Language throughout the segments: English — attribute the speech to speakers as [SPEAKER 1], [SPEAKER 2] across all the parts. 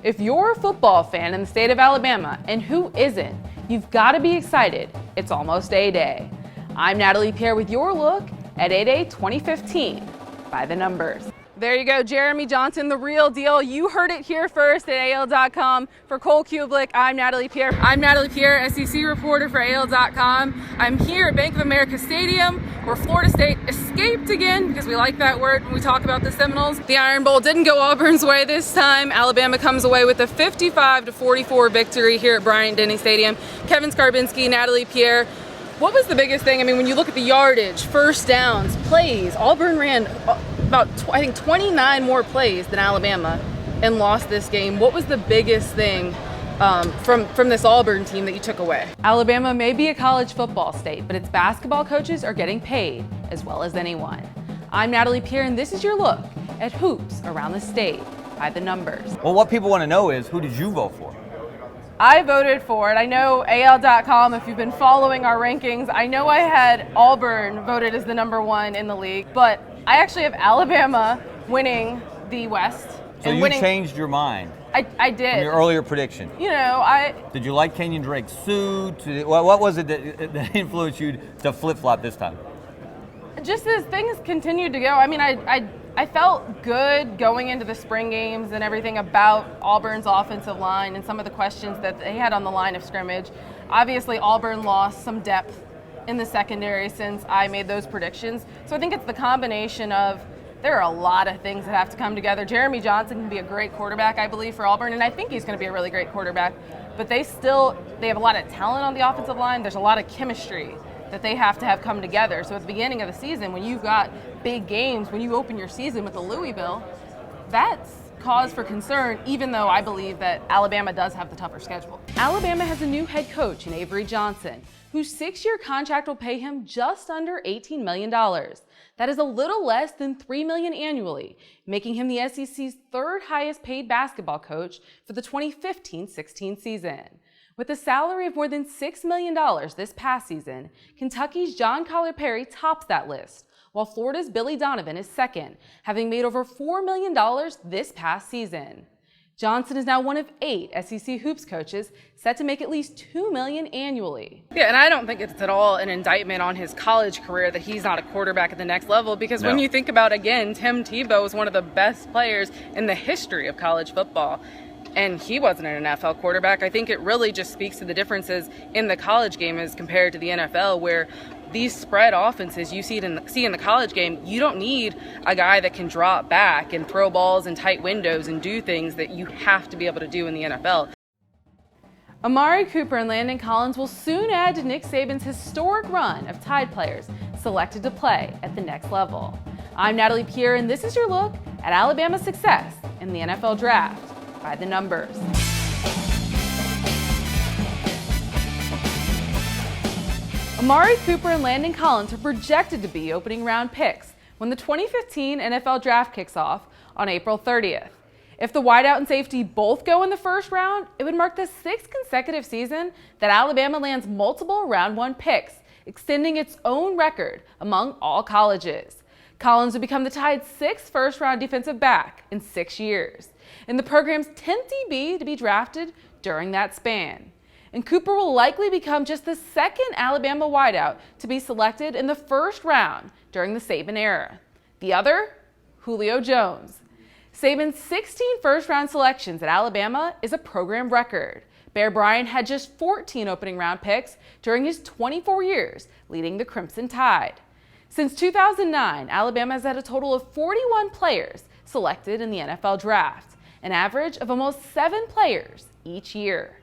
[SPEAKER 1] If you're a football fan in the state of Alabama, and who isn't, you've got to be excited. It's almost A-Day. I'm Natalie Pierre with your look at A-Day 2015 by the numbers. There you go, Jeremy Johnson, the real deal. You heard it here first at AL.com. For Cole Kublick, I'm Natalie Pierre. I'm Natalie Pierre, SEC reporter for AL.com. I'm here at Bank of America Stadium, where Florida State escaped again, because we like that word when we talk about the Seminoles. The Iron Bowl didn't go Auburn's way this time. Alabama comes away with a 55-44 victory here at Bryant-Denny Stadium. Kevin Skarbinski, Natalie Pierre. What was the biggest thing? I mean, when you look at the yardage, first downs, plays, Auburn ran about, 29 more plays than Alabama and lost this game. What was the biggest thing from this Auburn team that you took away? Alabama may be a college football state, but its basketball coaches are getting paid as well as anyone. I'm Natalie Pierre, and this is your look at hoops around the state by the numbers.
[SPEAKER 2] Well, what people want to know is, who did you vote for?
[SPEAKER 1] I voted for it. I know AL.com, if you've been following our rankings, I know I had Auburn voted as the #1 in the league, but I actually have Alabama winning the West.
[SPEAKER 2] So you changed your mind?
[SPEAKER 1] I did.
[SPEAKER 2] From your earlier prediction?
[SPEAKER 1] You know,
[SPEAKER 2] Did you like Kenyon Drake's suit? What was it that influenced you to flip-flop this time?
[SPEAKER 1] Just as things continued to go, I mean, I felt good going into the spring games and everything about Auburn's offensive line and some of the questions that they had on the line of scrimmage. Obviously, Auburn lost some depth in the secondary since I made those predictions. So I think it's the combination of, there are a lot of things that have to come together. Jeremy Johnson can be a great quarterback, I believe, for Auburn, and I think he's going to be a really great quarterback. But they have a lot of talent on the offensive line. There's a lot of chemistry that they have to have come together. So at the beginning of the season, when you've got big games, when you open your season with the Louisville, that's cause for concern, even though I believe that Alabama does have the tougher schedule. Alabama has a new head coach in Avery Johnson, whose 6-year contract will pay him just under $18 million. That is a little less than $3 million annually, making him the SEC's third highest paid basketball coach for the 2015-16 season. With a salary of more than $6 million this past season, Kentucky's John Calipari tops that list, while Florida's Billy Donovan is second, having made over $4 million this past season. Johnson is now one of 8 SEC hoops coaches set to make at least $2 million annually. Yeah, and I don't think it's at all an indictment on his college career that he's not a quarterback at the next level, because when you think about, again, Tim Tebow is one of the best players in the history of college football. And he wasn't an NFL quarterback. I think it really just speaks to the differences in the college game as compared to the NFL, where these spread offenses you see in the college game, you don't need a guy that can drop back and throw balls in tight windows and do things that you have to be able to do in the NFL. Amari Cooper and Landon Collins will soon add to Nick Saban's historic run of Tide players selected to play at the next level. I'm Natalie Pierre, and this is your look at Alabama's success in the NFL Draft by the numbers. Amari Cooper and Landon Collins are projected to be opening round picks when the 2015 NFL Draft kicks off on April 30th. If the wideout and safety both go in the first round, it would mark the 6th consecutive season that Alabama lands multiple round 1 picks, extending its own record among all colleges. Collins would become the Tide's 6th first-round defensive back in 6 years, and the program's 10th DB to be drafted during that span. And Cooper will likely become just the 2nd Alabama wideout to be selected in the first round during the Saban era. The other, Julio Jones. Saban's 16 first-round selections at Alabama is a program record. Bear Bryant had just 14 opening round picks during his 24 years leading the Crimson Tide. Since 2009, Alabama has had a total of 41 players selected in the NFL Draft, an average of almost 7 players each year.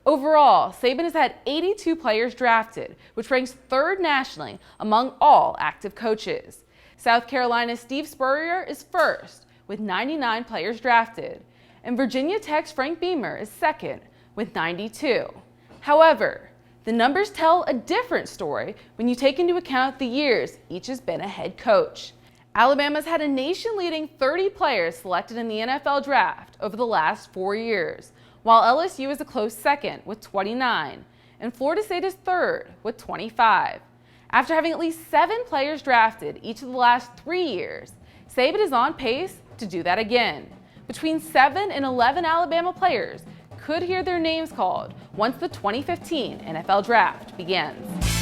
[SPEAKER 1] Overall, Saban has had 82 players drafted, which ranks 3rd nationally among all active coaches. South Carolina's Steve Spurrier is 1st with 99 players drafted, and Virginia Tech's Frank Beamer is 2nd with 92. However, the numbers tell a different story when you take into account the years each has been a head coach. Alabama's had a nation-leading 30 players selected in the NFL Draft over the last 4 years, while LSU is a close second with 29, and Florida State is third with 25. After having at least 7 players drafted each of the last 3 years, Saban is on pace to do that again, Between 7 and 11 Alabama players could hear their names called once the 2015 NFL Draft begins.